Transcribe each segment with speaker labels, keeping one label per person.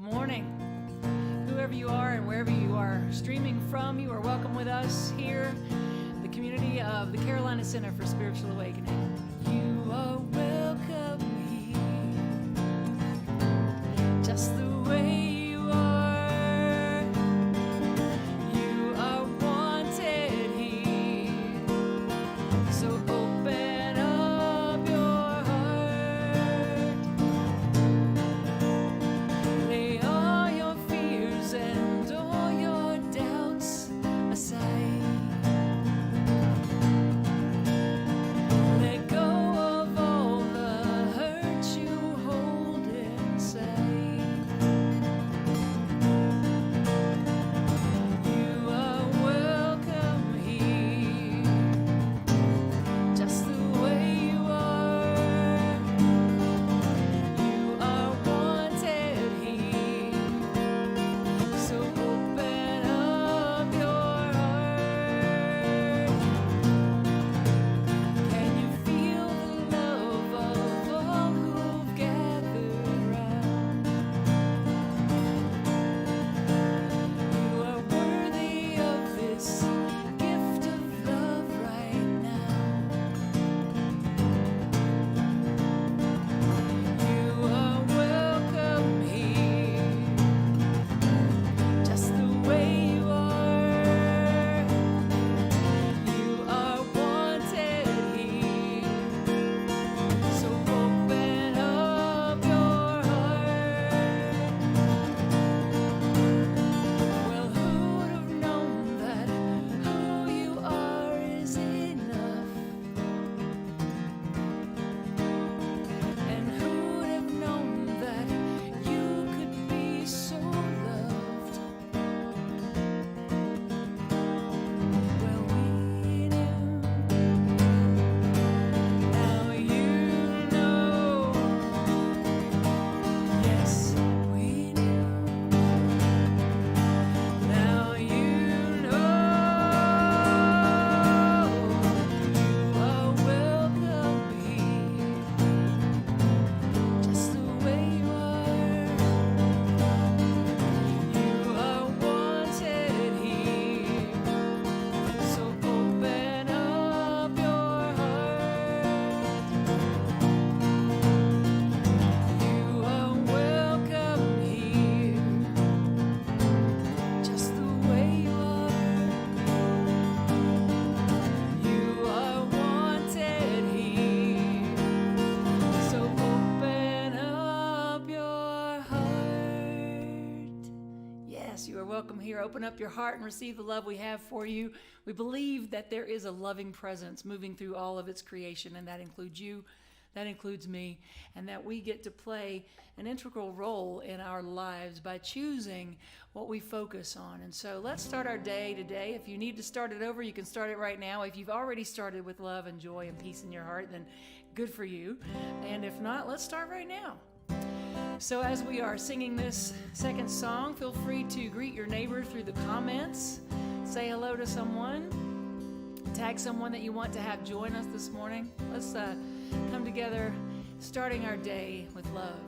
Speaker 1: Good morning. Whoever you are and wherever you are streaming from, you are welcome with us here, the community of the Carolina Center for Spiritual Awakening. You are welcome here, just the way you are. You are wanted here, so open up your heart. Lay all your fears and all your doubts aside. Let go of all the hurt you hold inside. You are welcome here, just the way you are. You are wanted here, so open up your heart. Can you feel the love of all who've gathered round? You are worthy of this gift of love right now. You are welcome here, just the way you are. You are wanted here, so open up your heart. Well, who'd have known that who you are is enough? And who'd have known that you could be so loved? Well, we knew, now you know. Yes, we knew, now you know. You are welcome here, just the way you are. You are wanted here, so open up your heart. You are welcome here, just the way you are. You are wanted here, so open up your heart. Yes, you are welcome here. Open up your heart and receive the love we have for you. We believe that there is a loving presence moving through all of its creation, and that includes you, that includes me, and that we get to play an integral role in our lives by choosing what we focus on. And so let's start our day today. If you need to start it over, you can start it right now. If you've already started with love and joy and peace in your heart, then good for you. And if not, let's start right now. So as we are singing this second song, feel free to greet your neighbor through the comments. Say hello to someone. Tag someone that you want to have join us this morning. Let's come together, starting our day with love.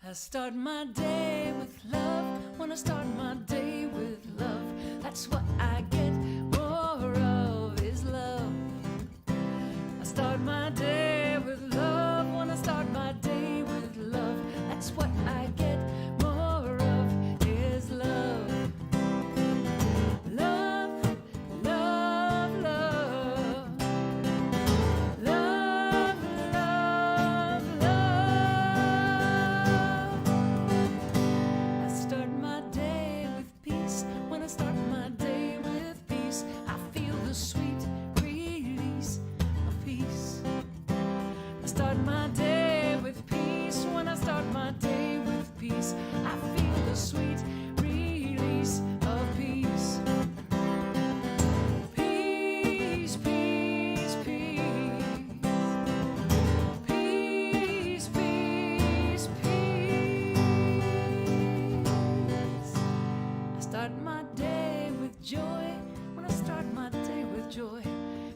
Speaker 1: I start my day with love. Wanna start my day with love. That's what I get more of is love. I start my day with love. Wanna start my day with love. That's what I get more of is love. Love, love, love. Love, love, love. I start my day with peace. When I start my day with peace, I feel the sweet release of peace. I start my day with peace. When I start my day with peace, I feel the sweet release of peace. Peace, peace, peace. Peace, peace, peace. I start my day with joy. When I start my day with joy,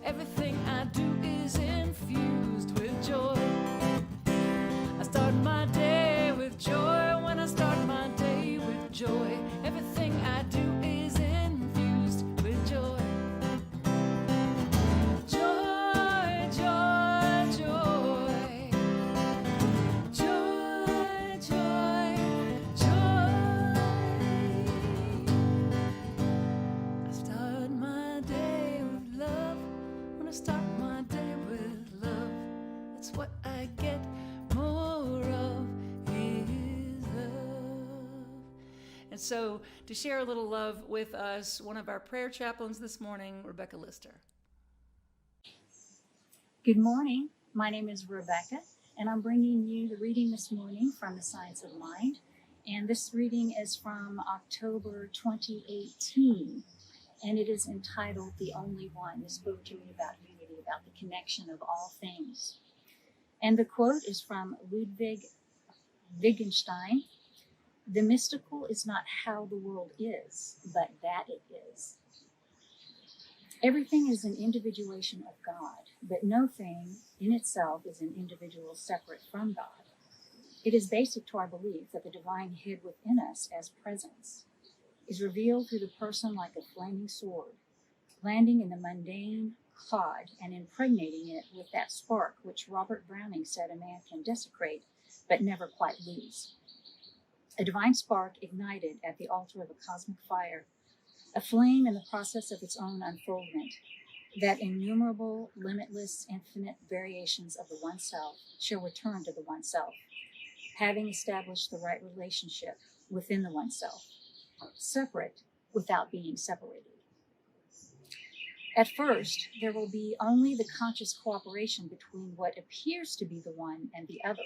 Speaker 1: everything I do is infused with joy. I start my day with joy. When I joy. Everything I do is infused with joy. Joy, joy, joy. Joy, joy, joy. I start my day with love. When I start my day with love, that's what I get more of is love. And so, to share a little love with us, one of our prayer chaplains this morning, Rebecca Lister.
Speaker 2: Good morning. My name is Rebecca, and I'm bringing you the reading this morning from the Science of Mind. And this reading is from October 2018, and it is entitled The Only One. This spoke to me about unity, about the connection of all things. And the quote is from Ludwig Wittgenstein. The mystical is not how the world is, but that it is. Everything is an individuation of God, but no thing in itself is an individual separate from God. It is basic to our belief that the divine hid within us as presence is revealed through the person like a flaming sword, landing in the mundane clod and impregnating it with that spark which Robert Browning said a man can desecrate but never quite lose. A divine spark ignited at the altar of a cosmic fire, a flame in the process of its own unfoldment, that innumerable, limitless, infinite variations of the one self shall return to the one self, having established the right relationship within the one self, separate without being separated. At first, there will be only the conscious cooperation between what appears to be the one and the other.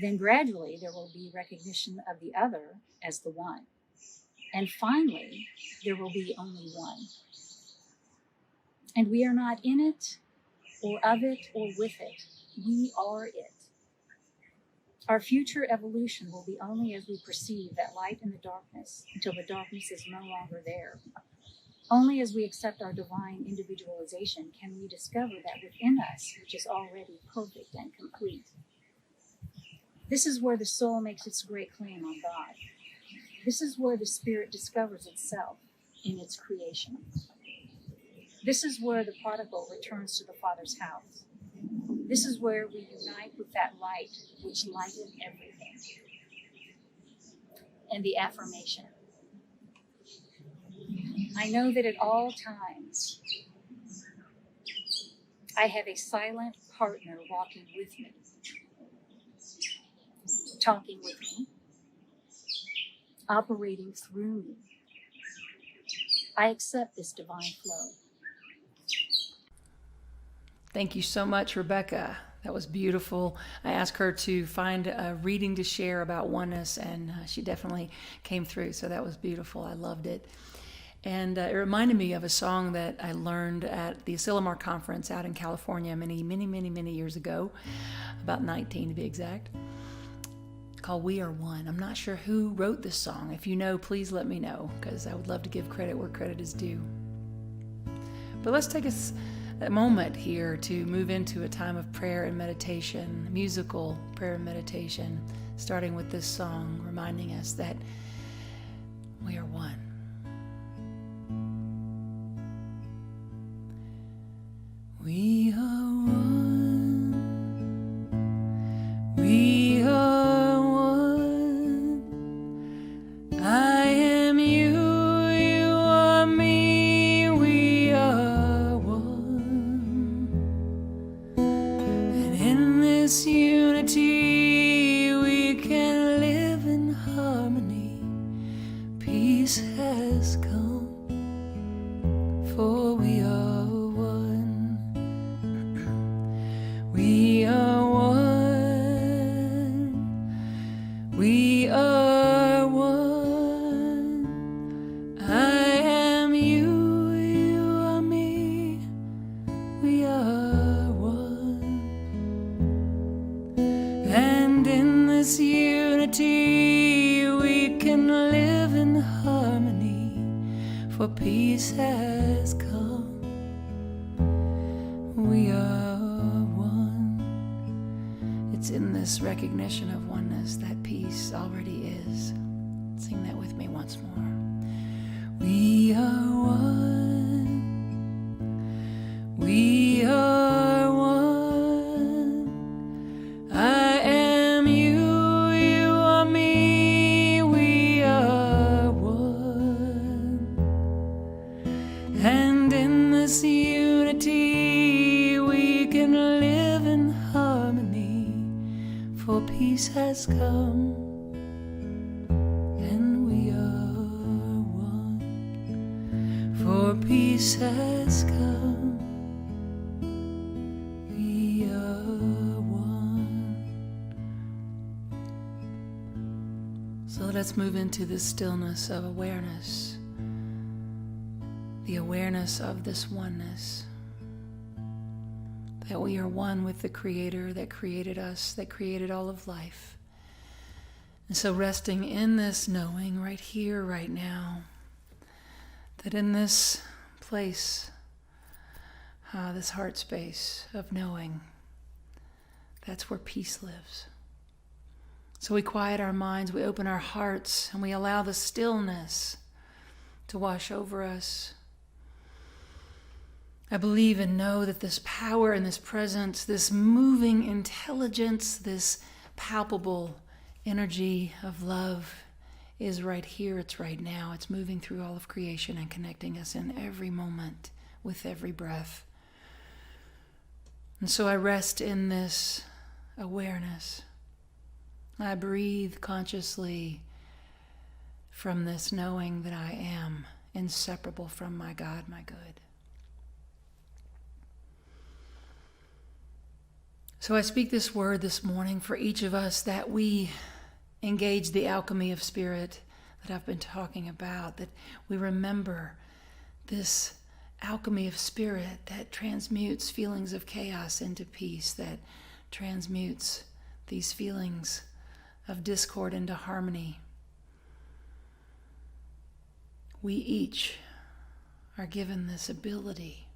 Speaker 2: Then gradually there will be recognition of the other as the one. And finally, there will be only one. And we are not in it, or of it, or with it. We are it. Our future evolution will be only as we perceive that light in the darkness until the darkness is no longer there. Only as we accept our divine individualization can we discover that within us, which is already perfect and complete. This is where the soul makes its great claim on God. This is where the spirit discovers itself in its creation. This is where the prodigal returns to the Father's house. This is where we unite with that light which lighted everything. And the affirmation. I know that at all times I have a silent partner walking with me, talking with me, operating through me. I accept this divine flow.
Speaker 1: Thank you so much, Rebecca. That was beautiful. I asked her to find a reading to share about oneness, and she definitely came through. So that was beautiful. I loved it. And it reminded me of a song that I learned at the Asilomar conference out in California many years ago, about 19 to be exact, called We Are One. I'm not sure who wrote this song. If you know, please let me know, because I would love to give credit where credit is due. But let's take a moment here to move into a time of prayer and meditation, musical prayer and meditation, starting with this song reminding us that we are one. We are one. We are one. I am you, you are me. We are one. And in this unity we can live in harmony. Peace has come, for we are one. We are one. We are one. I am you, you are me. We are one. And in this unity we can live in harmony, for peace has come. We are one. It's in this recognition of oneness that peace already is. Sing that with me once more. We are one. We are one. I am you, you are me. We are one. And in this unity we can live in harmony, for peace has come. For peace has come, we are one. So let's move into the stillness of awareness, the awareness of this oneness, that we are one with the Creator that created us, that created all of life. And so resting in this knowing right here, right now, that in this place, this heart space of knowing, that's where peace lives. So we quiet our minds, we open our hearts, and we allow the stillness to wash over us. I believe and know that this power and this presence, this moving intelligence, this palpable energy of love is right here, it's right now. It's moving through all of creation and connecting us in every moment with every breath. And so I rest in this awareness. I breathe consciously from this knowing that I am inseparable from my God, my good. So I speak this word this morning for each of us, that we engage the alchemy of spirit that I've been talking about, that we remember this alchemy of spirit that transmutes feelings of chaos into peace, that transmutes these feelings of discord into harmony. We each are given this ability.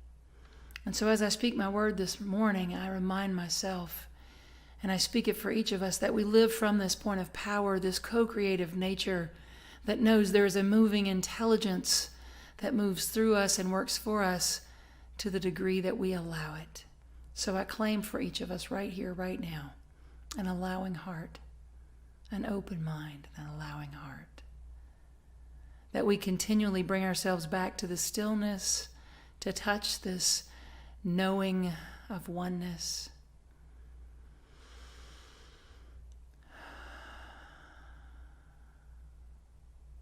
Speaker 1: And so as I speak my word this morning, I remind myself, and I speak it for each of us, that we live from this point of power, this co-creative nature that knows there is a moving intelligence that moves through us and works for us to the degree that we allow it. So I claim for each of us right here, right now, an allowing heart, an open mind, an allowing heart. That we continually bring ourselves back to the stillness, to touch this knowing of oneness.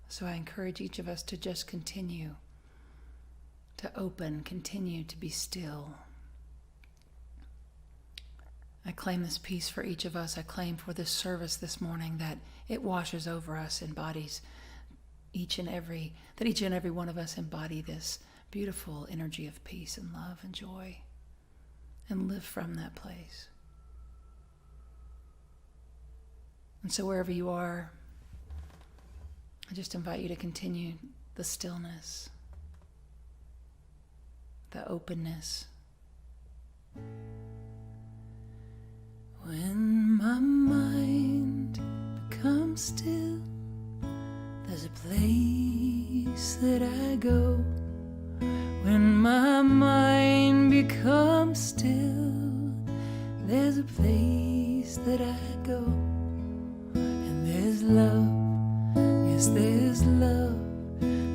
Speaker 1: So I encourage each of us to just continue to open, continue to be still. I claim this peace for each of us. I claim for this service this morning that it washes over us, embodies that each and every one of us embody this beautiful energy of peace and love and joy and live from that place. And so wherever you are, I just invite you to continue the stillness, the openness. When my mind becomes still, there's a place that I go. When my mind becomes still, there's a place that I go. And there's love, yes, there's love,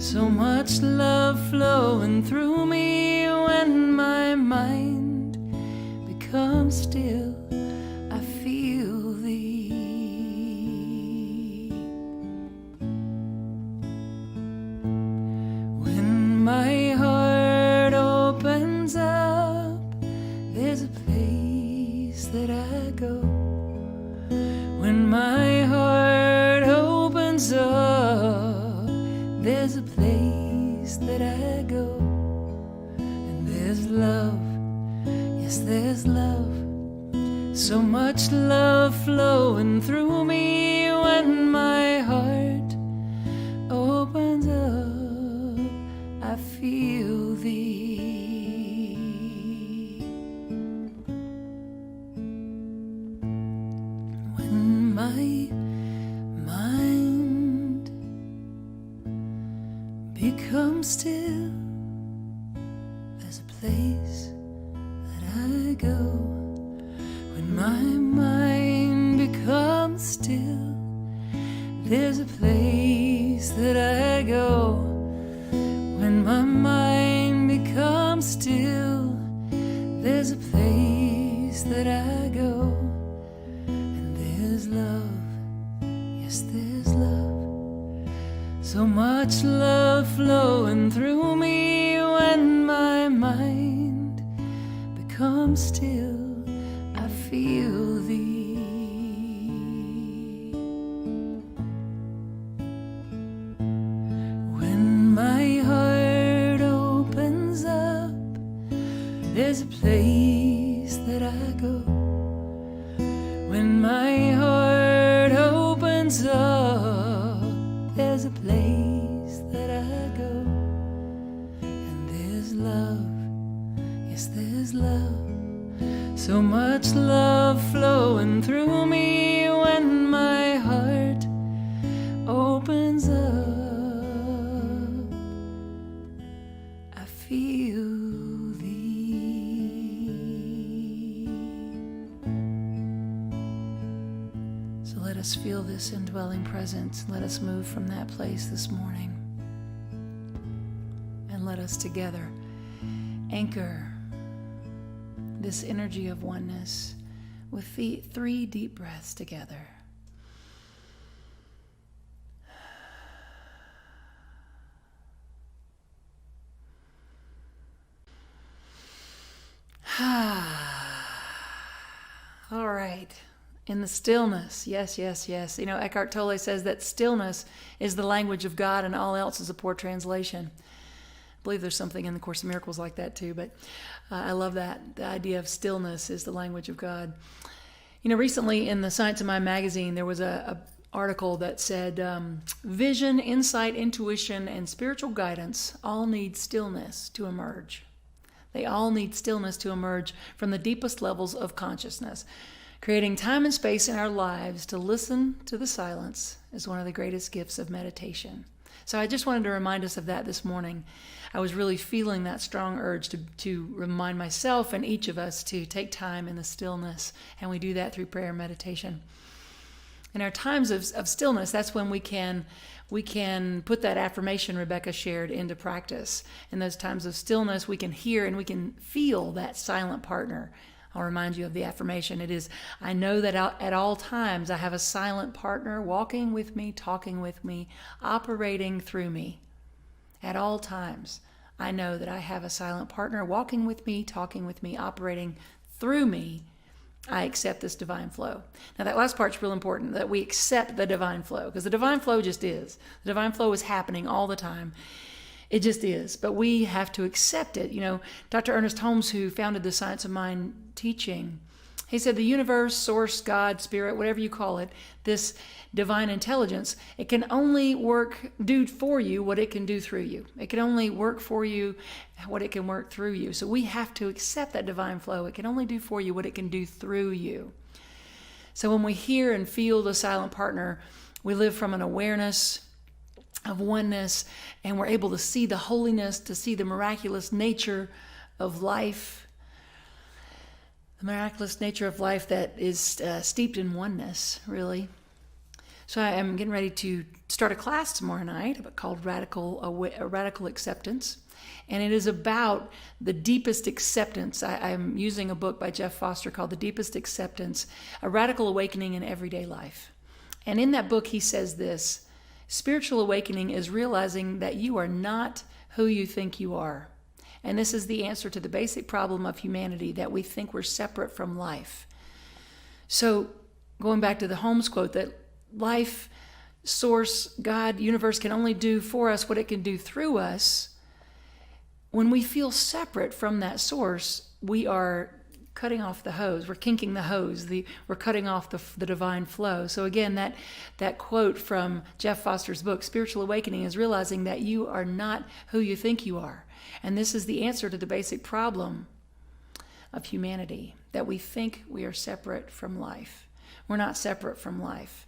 Speaker 1: so much love flowing through me. When my mind becomes still, I feel thee. When my heart opens up, there's a place that I go. When my heart opens up, there's a place that I go. And there's love, yes, there's love, so much love flowing through me. When my heart opens up, I feel thee. When my mind becomes still, there's a place that I go. When my mind becomes still, there's a place that I go. When my mind becomes still, there's a place that I go. And there's love, yes, there's love. So much love flowing through me. When my mind becomes still, I feel thee. When my heart opens up, there's a place that I go. When my heart opens up, there's a place that I go. And there's love, yes, there's love. So much love flowing through me. When my heart opens up, I feel thee. So let us feel this indwelling presence. Let us move from that place this morning. And let us together anchor this energy of oneness with the 3 deep breaths together. All right. In the stillness. Yes, yes, yes. You know, Eckhart Tolle says that stillness is the language of God and all else is a poor translation. I believe there's something in the Course of Miracles like that too, but I love that. The idea of stillness is the language of God. You know, recently in the Science of Mind magazine, there was a article that said, vision, insight, intuition, and spiritual guidance all need stillness to emerge. They all need stillness to emerge from the deepest levels of consciousness. Creating time and space in our lives to listen to the silence is one of the greatest gifts of meditation. So I just wanted to remind us of that this morning. I was really feeling that strong urge to remind myself and each of us to take time in the stillness, and we do that through prayer and meditation. In our times of stillness, that's when we can put that affirmation Rebecca shared into practice. In those times of stillness, we can hear and we can feel that silent partner. I'll remind you of the affirmation. It is, I know that at all times I have a silent partner walking with me, talking with me, operating through me. At all times, I know that I have a silent partner walking with me, talking with me, operating through me. I accept this divine flow. Now that last part's real important, that we accept the divine flow, because the divine flow just is. The divine flow is happening all the time. It just is. But we have to accept it. You know, Dr. Ernest Holmes, who founded the Science of Mind teaching, he said the universe, source, God, spirit, whatever you call it, this divine intelligence, it can only do for you what it can do through you. It can only work for you what it can work through you. So we have to accept that divine flow. It can only do for you what it can do through you. So when we hear and feel the silent partner, we live from an awareness of oneness, and we're able to see the holiness, to see the miraculous nature of life. The miraculous nature of life that is steeped in oneness, really. So I am getting ready to start a class tomorrow night called Radical Acceptance. And it is about the deepest acceptance. I'm using a book by Jeff Foster called The Deepest Acceptance, A Radical Awakening in Everyday Life. And in that book he says this: spiritual awakening is realizing that you are not who you think you are. And this is the answer to the basic problem of humanity, that we think we're separate from life. So going back to the Holmes quote, that life, source, God, universe can only do for us what it can do through us. When we feel separate from that source, we are cutting off the hose. We're kinking the hose. We're cutting off the divine flow. So again, that quote from Jeff Foster's book, Spiritual Awakening, is realizing that you are not who you think you are. And this is the answer to the basic problem of humanity, that we think we are separate from life. We're not separate from life.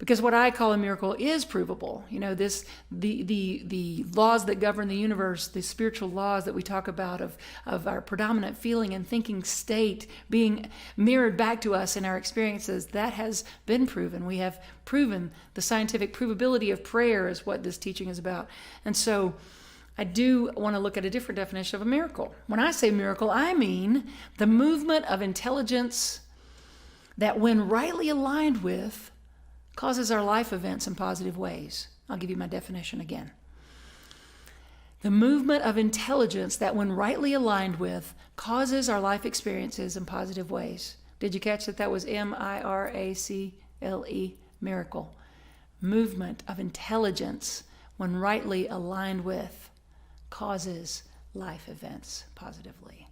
Speaker 1: Because what I call a miracle is provable. The laws that govern the universe, the spiritual laws that we talk about of our predominant feeling and thinking state being mirrored back to us in our experiences, that has been proven. We have proven the scientific provability of prayer is what this teaching is about. And so I do want to look at a different definition of a miracle. When I say miracle, I mean the movement of intelligence that, when rightly aligned with, causes our life events in positive ways. I'll give you my definition again. The movement of intelligence that, when rightly aligned with, causes our life experiences in positive ways. Did you catch that? That was miracle, miracle. Movement of intelligence, when rightly aligned with, causes life events positively.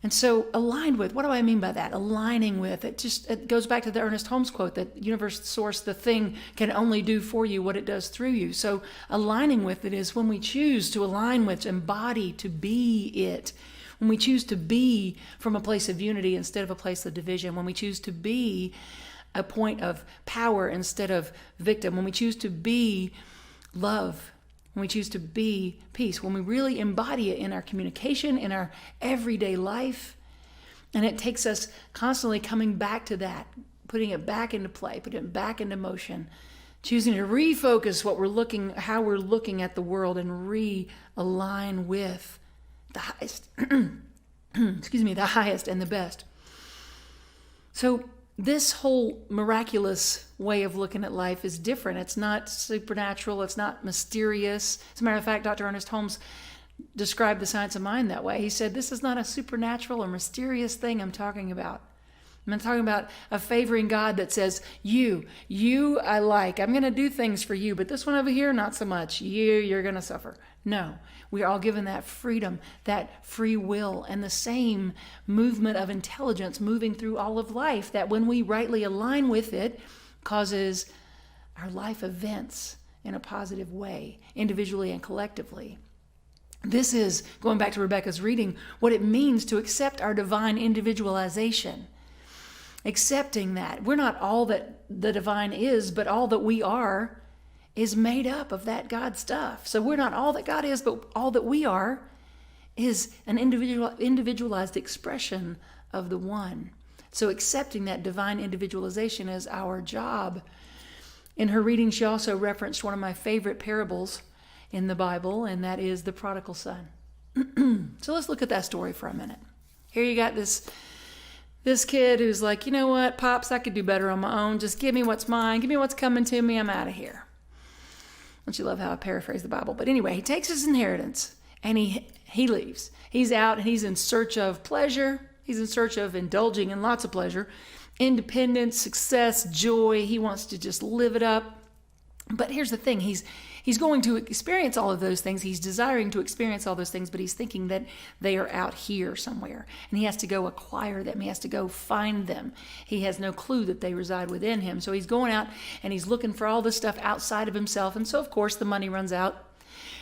Speaker 1: And so aligned with, what do I mean by that? Aligning with, it goes back to the Ernest Holmes quote that universe source, the thing can only do for you what it does through you. So aligning with it is when we choose to align with, embody, to be it. When we choose to be from a place of unity instead of a place of division. When we choose to be a point of power instead of victim. When we choose to be love. When we choose to be peace, when we really embody it in our communication, in our everyday life. And it takes us constantly coming back to that, putting it back into play, putting it back into motion, choosing to refocus how we're looking at the world and realign with the highest, the highest and the best. So this whole miraculous way of looking at life is different. It's not supernatural. It's not mysterious. As a matter of fact, Dr. Ernest Holmes described the science of mind that way. He said, this is not a supernatural or mysterious thing I'm talking about. I'm talking about a favoring God that says, you I like. I'm going to do things for you, but this one over here, not so much. You're going to suffer. No, we are all given that freedom, that free will, and the same movement of intelligence moving through all of life that, when we rightly align with it, causes our life events in a positive way, individually and collectively. This is, going back to Rebecca's reading, what it means to accept our divine individualization. Accepting that we're not all that the divine is, but all that we are is made up of that God stuff. So we're not all that God is, but all that we are is an individualized expression of the one. So accepting that divine individualization is our job. In her reading, she also referenced one of my favorite parables in the Bible, and that is the prodigal son. So let's look at that story for a minute. Here you got this kid who's like, you know what, Pops, I could do better on my own. Just give me what's mine. Give me what's coming to me. I'm out of here. Don't you love how I paraphrase the Bible? But anyway, he takes his inheritance and he leaves. He's out and he's in search of pleasure. He's in search of indulging in lots of pleasure, independence, success, joy. He wants to just live it up. But here's the thing. He's going to experience all of those things. He's desiring to experience all those things, but he's thinking that they are out here somewhere. And he has to go acquire them. He has to go find them. He has no clue that they reside within him. So he's going out and he's looking for all this stuff outside of himself. And so, of course, the money runs out.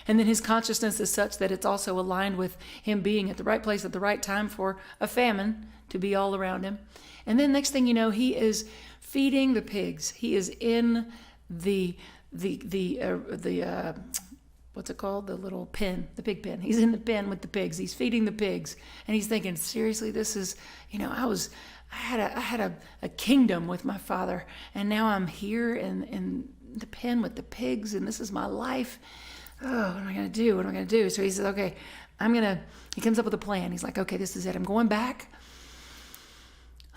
Speaker 1: And then his consciousness is such that it's also aligned with him being at the right place at the right time for a famine to be all around him. And then next thing you know, he is feeding the pigs. He is in the what's it called? The little pen, the pig pen. He's in the pen with the pigs. He's feeding the pigs. And he's thinking, seriously, this is, I had a kingdom with my father, and now I'm here in the pen with the pigs, and this is my life. Oh, what am I going to do? What am I going to do? So he says, okay, he comes up with a plan. He's like, okay, this is it. I'm going back.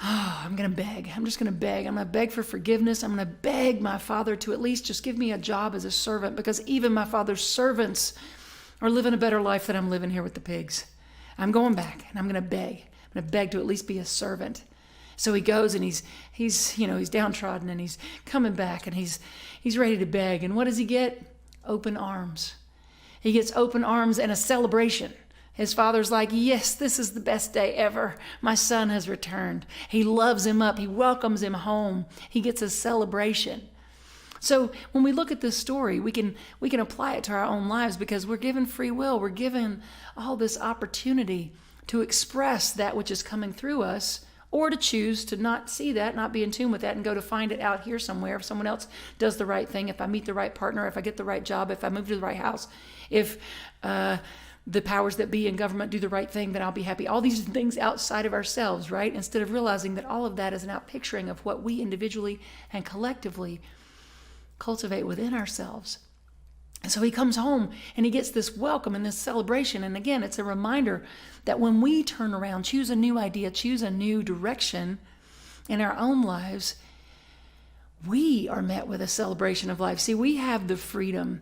Speaker 1: Oh, I'm going to beg. I'm just going to beg. I'm going to beg for forgiveness. I'm going to beg my father to at least just give me a job as a servant, because even my father's servants are living a better life than I'm living here with the pigs. I'm going back and I'm going to beg. I'm going to beg to at least be a servant. So he goes and he's downtrodden and he's coming back and he's ready to beg. And what does he get? Open arms. He gets open arms and a celebration. His father's like, yes, this is the best day ever. My son has returned. He loves him up. He welcomes him home. He gets a celebration. So when we look at this story, we can apply it to our own lives, because we're given free will. We're given all this opportunity to express that which is coming through us, or to choose to not see that, not be in tune with that, and go to find it out here somewhere. If someone else does the right thing, if I meet the right partner, if I get the right job, if I move to the right house, if the powers that be in government do the right thing, then I'll be happy. All these things outside of ourselves, right? Instead of realizing that all of that is an outpicturing of what we individually and collectively cultivate within ourselves. And so he comes home and he gets this welcome and this celebration. And again, it's a reminder that when we turn around, choose a new idea, choose a new direction in our own lives, we are met with a celebration of life. See, we have the freedom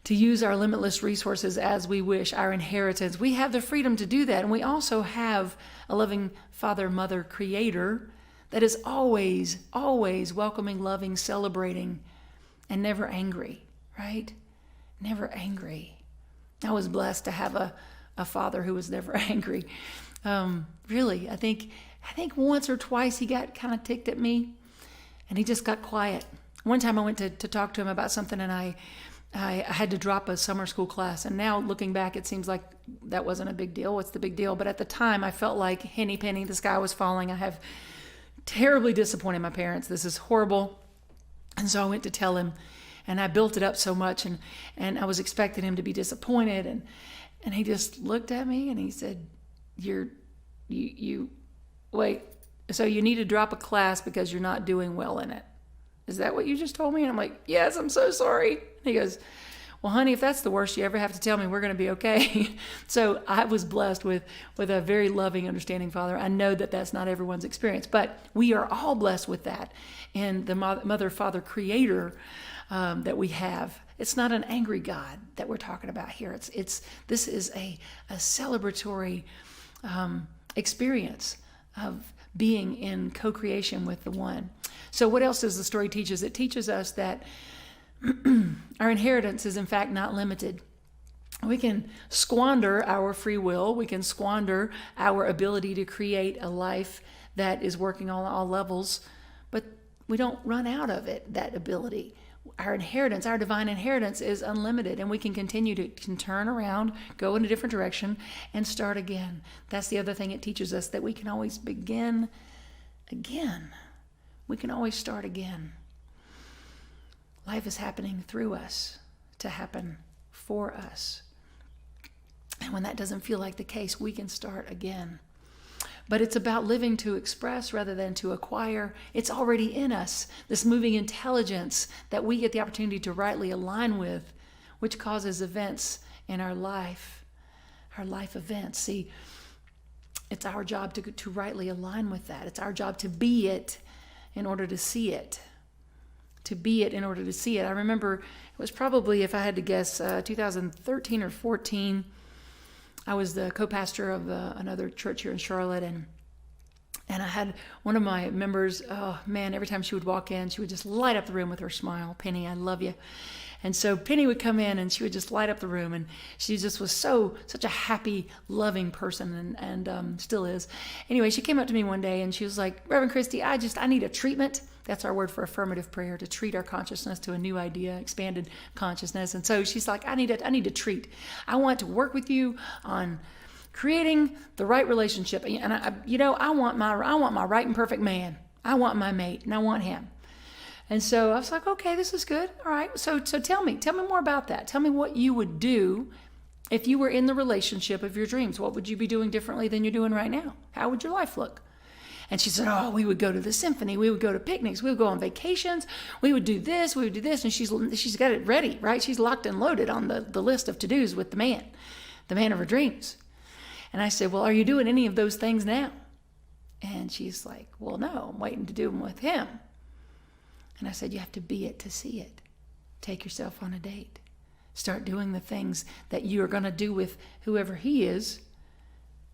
Speaker 1: to use our limitless resources as we wish, our inheritance. We have the freedom to do that. And we also have a loving Father, Mother, Creator that is always, always welcoming, loving, celebrating, and never angry, right? Never angry. I was blessed to have a father who was never angry. Really, I think once or twice he got kind of ticked at me, and he just got quiet. One time I went to talk to him about something, and I had to drop a summer school class. And now looking back, it seems like that wasn't a big deal. What's the big deal? But at the time, I felt like henny penny, the sky was falling. I have terribly disappointed my parents. This is horrible. And so I went to tell him. And I built it up so much, and I was expecting him to be disappointed, and he just looked at me and he said, you wait, so you need to drop a class because you're not doing well in it. Is that what you just told me? And I'm like, yes, I'm so sorry. And he goes, well, honey, if that's the worst you ever have to tell me, we're going to be okay. So I was blessed with a very loving, understanding father. I know that that's not everyone's experience, but we are all blessed with that. And the mother, father, creator that we have. It's not an angry God that we're talking about here. This is a celebratory experience of being in co-creation with the one. So what else does the story teach us? It teaches us that our inheritance is in fact not limited. We can squander our free will. We can squander our ability to create a life that is working on all levels, but we don't run out of it, that ability. Our inheritance, our divine inheritance is unlimited, and we can continue to turn around, go in a different direction, and start again. That's the other thing it teaches us, that we can always begin again. We can always start again. Life is happening through us to happen for us. And when that doesn't feel like the case, we can start again. But it's about living to express rather than to acquire. It's already in us, this moving intelligence that we get the opportunity to rightly align with, which causes events in our life events. See, it's our job to rightly align with that. It's our job to be it in order to see it. To be it in order to see it. I remember it was probably, if I had to guess, 2013 or 14. I was the co-pastor of another church here in Charlotte, and I had one of my members, oh man, every time she would walk in, she would just light up the room with her smile. Penny, I love you. And so Penny would come in and she would just light up the room, and she just was such a happy, loving person, and still is. Anyway, she came up to me one day and she was like, Reverend Christy, I need a treatment. That's our word for affirmative prayer, to treat our consciousness to a new idea, expanded consciousness. And so she's like, I need to treat. I want to work with you on creating the right relationship. And I want my right and perfect man. I want my mate, and I want him. And so I was like, okay, this is good. All right. So tell me more about that. Tell me what you would do if you were in the relationship of your dreams. What would you be doing differently than you're doing right now? How would your life look? And she said, oh, we would go to the symphony. We would go to picnics. We would go on vacations. We would do this. We would do this. And she's got it ready, right? She's locked and loaded on the list of to-dos with the man of her dreams. And I said, well, are you doing any of those things now? And she's like, well, no, I'm waiting to do them with him. And I said, you have to be it to see it. Take yourself on a date. Start doing the things that you are going to do with whoever he is.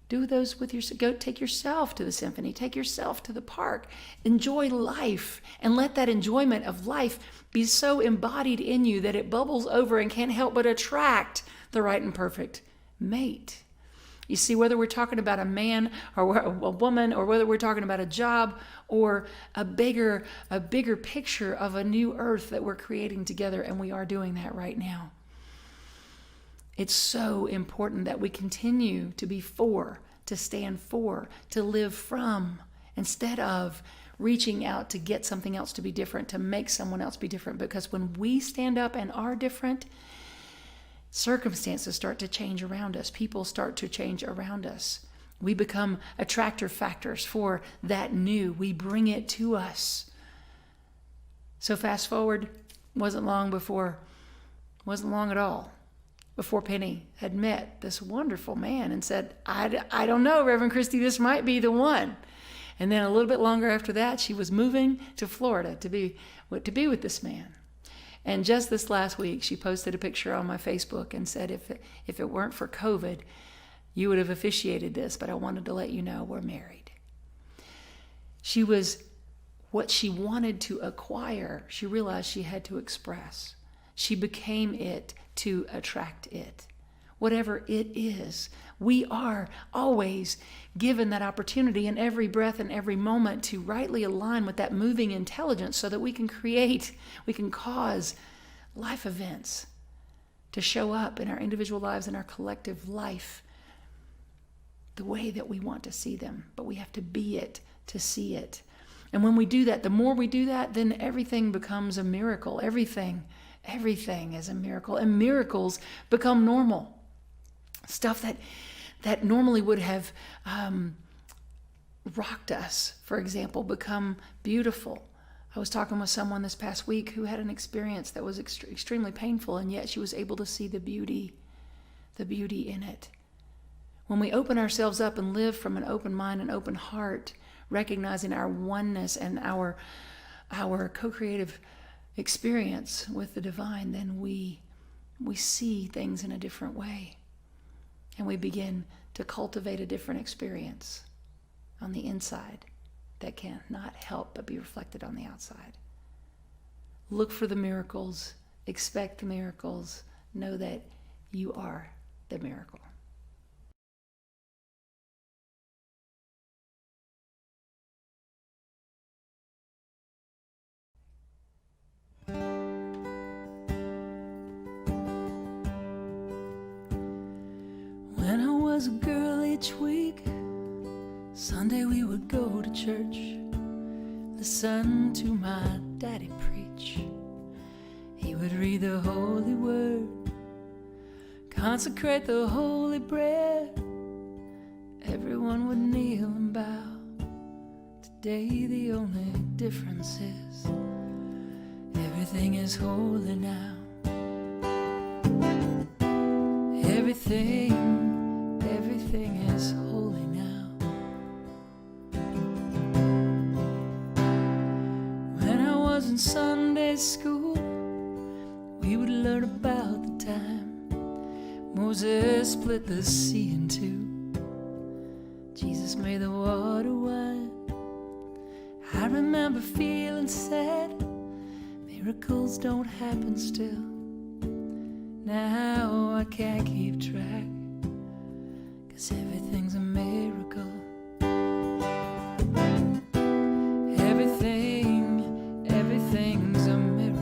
Speaker 1: Do those with go take yourself to the symphony. Take yourself to the park. Enjoy life, and let that enjoyment of life be so embodied in you that it bubbles over and can't help but attract the right and perfect mate. You see, whether we're talking about a man or a woman, or whether we're talking about a job or a bigger picture of a new earth that we're creating together, and we are doing that right now. It's so important that we continue to be to stand for, to live from, instead of reaching out to get something else to be different, to make someone else be different. Because when we stand up and are different, circumstances start to change around us. People start to change around us. We become attractor factors for that new. We bring it to us. So fast forward, wasn't long at all, before Penny had met this wonderful man and said, I don't know, Reverend Christy, this might be the one. And then a little bit longer after that, she was moving to Florida to be with this man. And just this last week, she posted a picture on my Facebook and said, if it weren't for COVID, you would have officiated this, but I wanted to let you know we're married. She was what she wanted to acquire. She realized she had to express. She became it to attract it. Whatever it is, we are always given that opportunity in every breath and every moment to rightly align with that moving intelligence so that we can cause life events to show up in our individual lives and our collective life the way that we want to see them. But we have to be it to see it. And when we do that, the more we do that, then everything becomes a miracle. Everything is a miracle. And miracles become normal. Stuff that normally would have rocked us, for example, become beautiful. I was talking with someone this past week who had an experience that was extremely painful, and yet she was able to see the beauty in it. When we open ourselves up and live from an open mind and open heart, recognizing our oneness and our co-creative experience with the divine, then we see things in a different way. And we begin to cultivate a different experience on the inside that cannot help but be reflected on the outside. Look for the miracles, expect the miracles, know that you are the miracle. When I was a girl each week, Sunday we would go to church, listen to my daddy preach. He would read the holy word, consecrate the holy bread. Everyone would kneel and bow. Today the only difference is everything is holy now. Everything is holy now. When I was in Sunday school, we would learn about the time Moses split the sea in two. Jesus made the water wine. I remember feeling sad. Miracles don't happen still. Now I can't keep track, 'cause everything's a miracle. Everything's a miracle.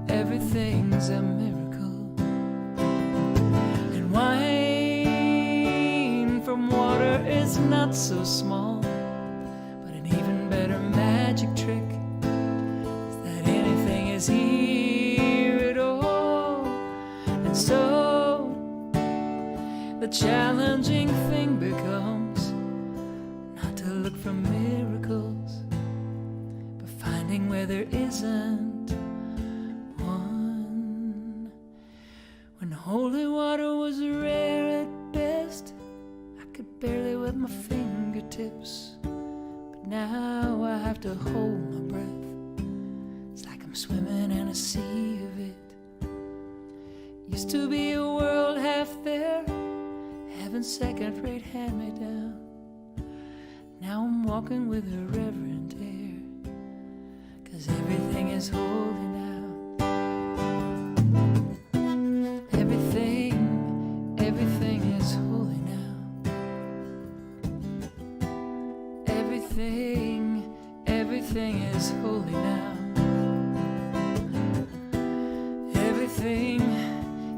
Speaker 1: Everything's a miracle. And wine from water is not so small, but an even better magic trick is that anything is here at all. And so the challenging thing becomes not to look for miracles, but finding where there isn't one. When holy water was rare at best, I could barely wet my fingertips, but now I have to hold my breath. It's like I'm swimming in a sea of it. Used to be a world half there, heaven's second-rate hand-me-down. Now I'm walking with a reverent air, 'cause everything is holy now. Everything is holy now. Everything is holy now.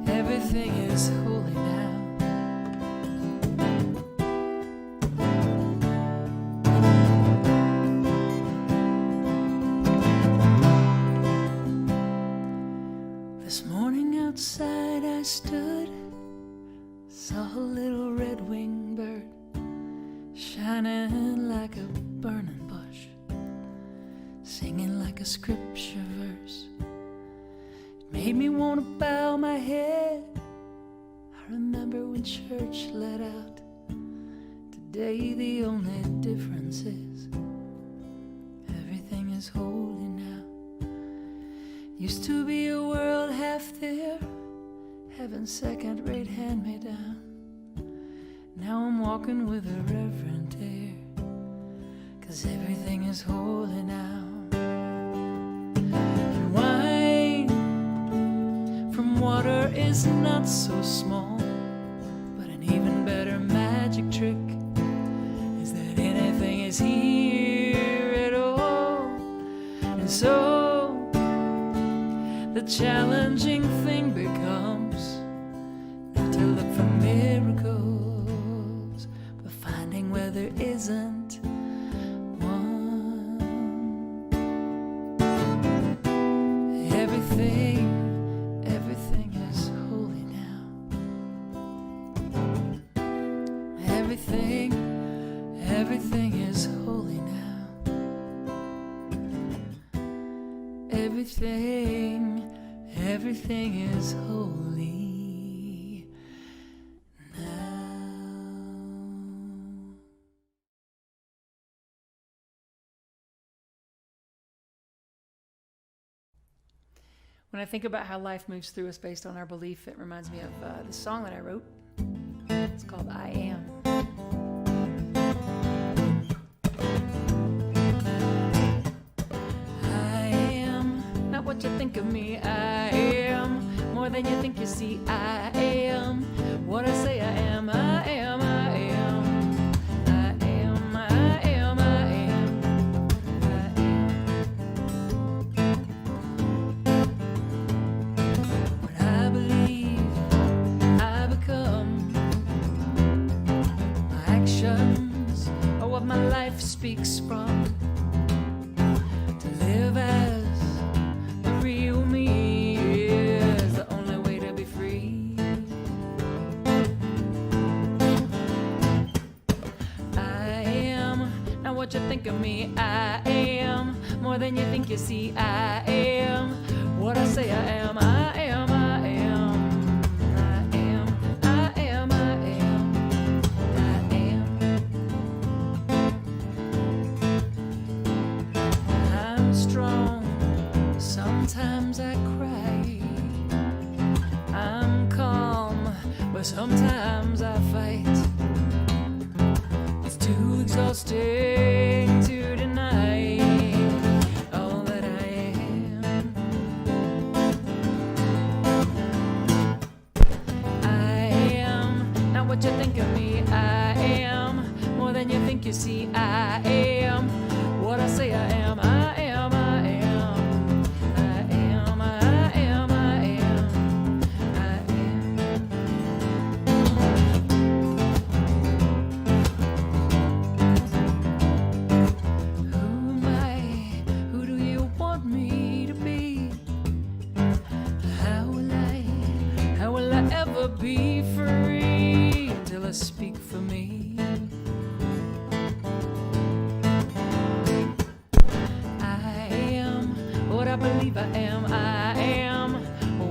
Speaker 1: Everything is holy now. This morning outside I stood, saw a little red-winged bird shining like a burning bush, singing like a scripture verse. It made me want to bow my head. I remember when church let out. Today the only difference is everything is holy now. Used to be a world half there, having second-rate hand-me-down. Now I'm walking with a reverent air, 'cause everything is holy now. And wine from water is not so small, but an even better magic trick is that anything is here at all. And so the challenging thing becomes not to look for miracles, but finding where there isn't one. Everything is holy now. Everything is holy now. Everything is holy now. When I think about how life moves through us based on our belief, it reminds me of the song that I wrote. It's called I Am. What you think of me, I am more than you think you see. I am what I say I am. I am, I am, I am, I am, I am, I am. What I believe, I become. My actions are what my life speaks from. To live as real me is the only way to be free. I am not what you think of me. I am more than you think you see. I am what I say I am. I am, I am, I am, I am, I am, I am. I'm strong. Sometimes I cry. I'm calm, but sometimes I fight. It's too exhausting to deny all that I am. I am not what you think of me. I am more than you think you see. I am what I say I am. I am, I am. Be free until I speak for me. I am what I believe I am. I am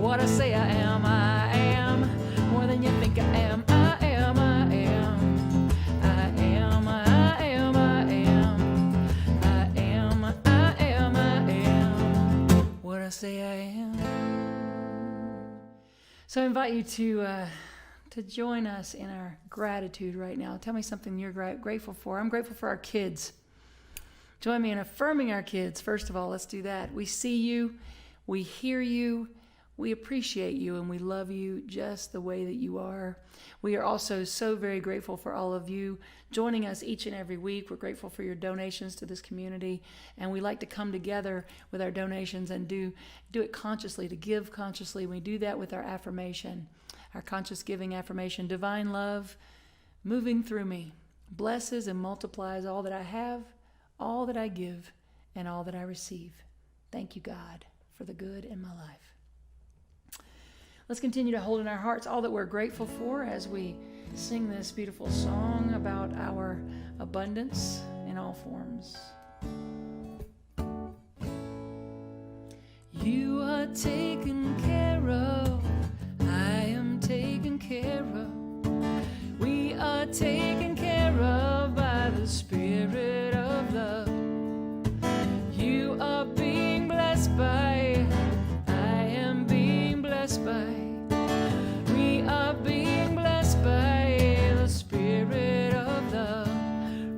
Speaker 1: what I say I am. I am more than you think I am. I am, I am, I am, I am, I am, I am, I am, I am what I say I am. So I invite you to join us in our gratitude right now. Tell me something you're grateful for. I'm grateful for our kids. Join me in affirming our kids. First of all, let's do that. We see you, we hear you, we appreciate you, and we love you just the way that you are. We are also so very grateful for all of you joining us each and every week. We're grateful for your donations to this community, and we like to come together with our donations and do it consciously, to give consciously. We do that with our affirmation, our conscious giving affirmation. Divine love moving through me blesses and multiplies all that I have, all that I give, and all that I receive. Thank you, God, for the good in my life. Let's continue to hold in our hearts all that we're grateful for as we sing this beautiful song about our abundance in all forms. You are taken care of. I am taken care of. We are taken care of by the Spirit of love. You are being blessed by. I am being blessed by. We are being blessed by the Spirit of love.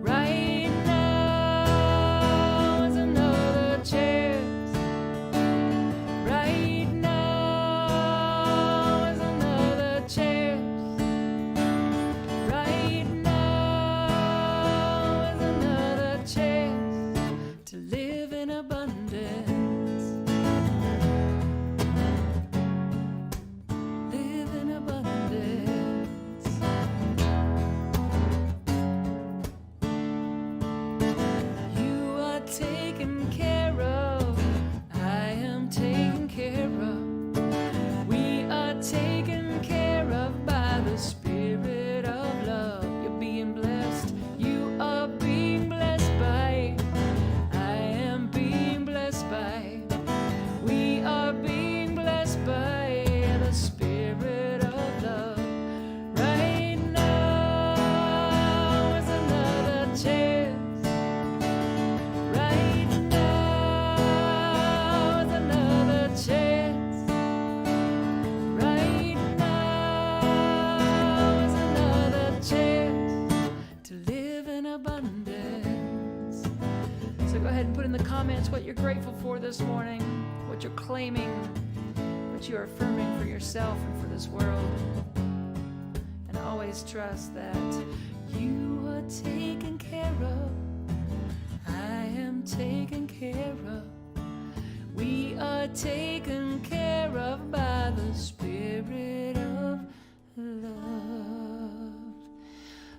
Speaker 1: Right now is another chance. Right now is another chance. Right now is another chance to live in abundance. Live in abundance. You are taken care of. I am taken care of. We are taken care of by the Spirit of love. You're being blessed. You are being blessed by. I am being blessed by. We are being blessed by the Spirit of love. Right now is another chance. Right now is another chance. Right now is another chance to live in abundance. So go ahead and put in the comments what you're grateful for this morning, what you're claiming, what you're affirming for yourself and for this world. And always trust that you are taken care of. I am taken care of. We are taken care of by the Spirit of love.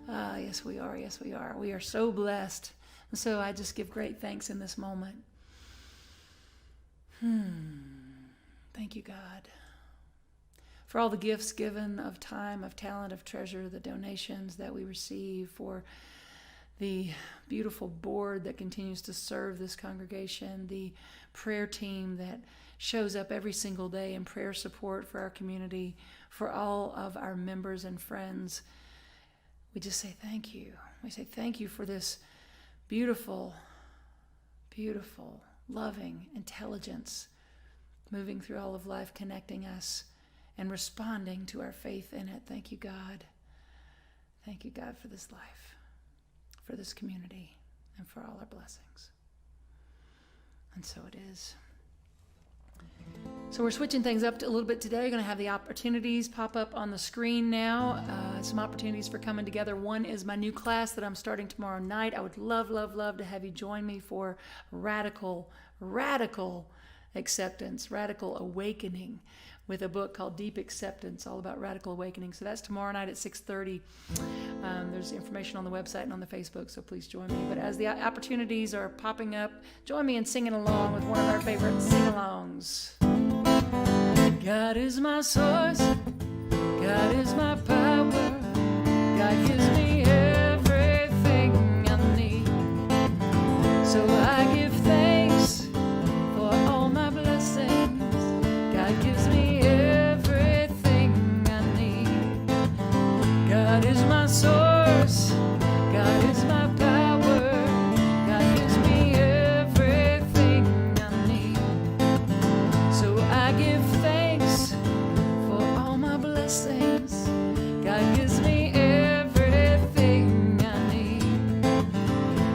Speaker 1: Ah, yes, we are. Yes, we are. We are so blessed. And so I just give great thanks in this moment. Thank you, God, for all the gifts given of time, of talent, of treasure, the donations that we receive, for the beautiful board that continues to serve this congregation, the prayer team that shows up every single day in prayer support for our community, for all of our members and friends. We just say thank you. We say thank you for this beautiful, beautiful, loving intelligence moving through all of life, connecting us and responding to our faith in it. Thank you, God. Thank you, God, for this life, for this community, and for all our blessings. And so it is. So we're switching things up a little bit today. We're going to have the opportunities pop up on the screen now. Some opportunities for coming together. One is my new class that I'm starting tomorrow night. I would love, love, love to have you join me for radical acceptance, radical awakening, with a book called Deep Acceptance, all about radical awakening. So that's tomorrow night at 6:30. There's information on the website and on the Facebook, so please join me. But as the opportunities are popping up, join me in singing along with one of our favorite sing-alongs. God is my source, God is my power, God gives me everything I need. So I give thanks for all my blessings. God gives me everything I need. God is my source, God is my power, God gives me everything I need. So I give thanks for all my blessings. God gives me everything I need.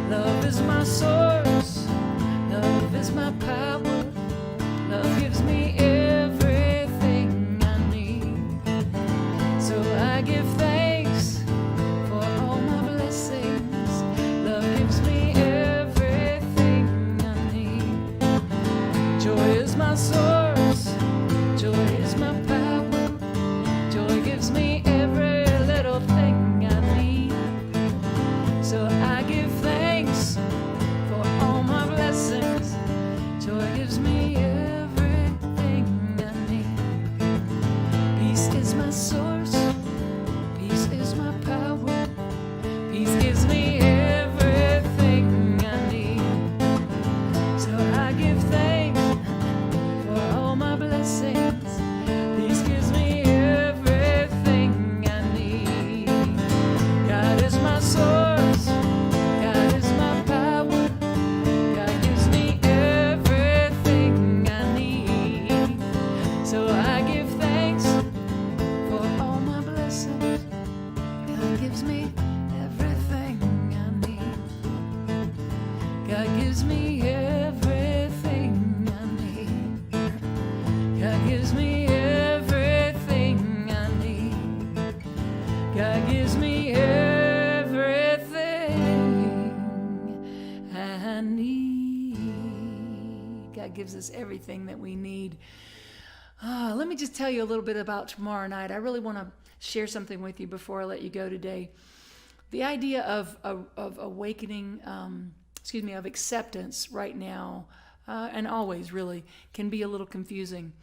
Speaker 1: Love is my source, source. Peace is my power. Peace gives me everything I need. So I give thanks for all my blessings. Peace gives me everything I need. God is my source. God is my power. God gives me everything I need. So I give thanks for all my blessings. God gives me everything I need. God gives me everything I need. God gives me everything I need. God gives me everything I need. God gives us everything that we need. Let me just tell you a little bit about tomorrow night. I really want to share something with you before I let you go today. The idea of awakening, of acceptance right now, and always really, can be a little confusing.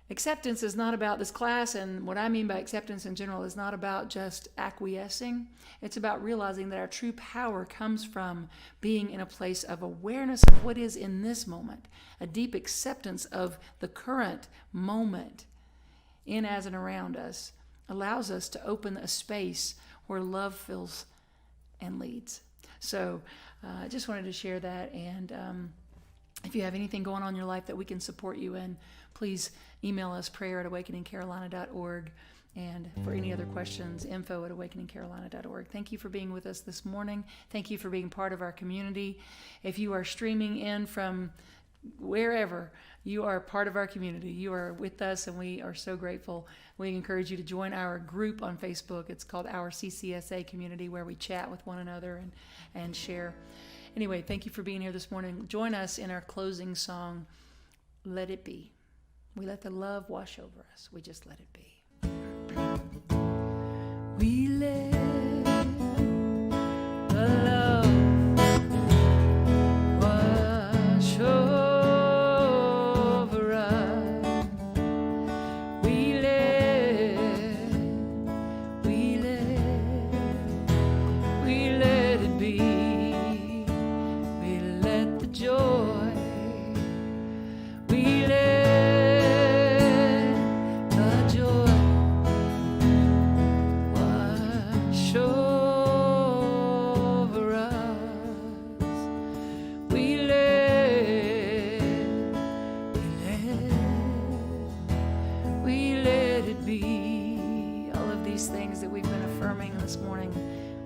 Speaker 1: Acceptance is not about this class, and what I mean by acceptance in general is not about just acquiescing. It's about realizing that our true power comes from being in a place of awareness of what is in this moment, a deep acceptance of the current moment in, as, and around us, allows us to open a space where love fills and leads. So I just wanted to share that, and if you have anything going on in your life that we can support you in, please email us, prayer@awakeningcarolina.org. And for any other questions, info@awakeningcarolina.org. Thank you for being with us this morning. Thank you for being part of our community. If you are streaming in from wherever, you are part of our community. You are with us, and we are so grateful. We encourage you to join our group on Facebook. It's called Our CCSA Community, where we chat with one another and share. Anyway, thank you for being here this morning. Join us in our closing song, Let It Be. We let the love wash over us. We just let it be. We let the love wash over us. We let it be. We let the joy. We let things that we've been affirming this morning,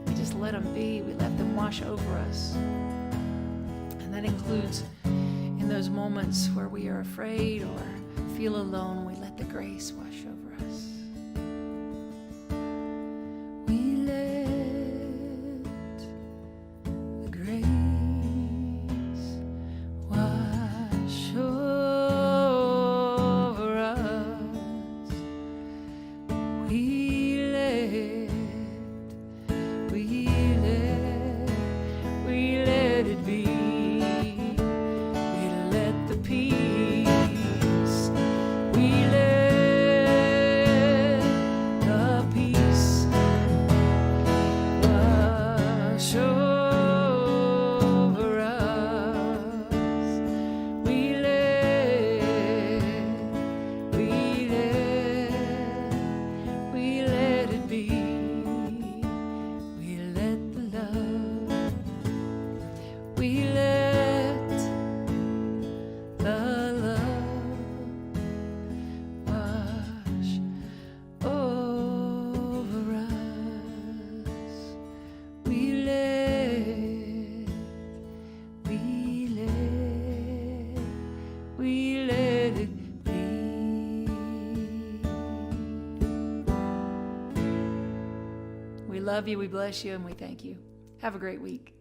Speaker 1: we just let them be. We let them wash over us. And that includes in those moments where we are afraid or feel alone, we let the grace wash over us. We let the grace wash over us. We let it be. We let the peace. We let the peace wash over us. We let it be. We let the love. We let the love wash over us. We let it be. We love you, we bless you, and we thank you. Have a great week.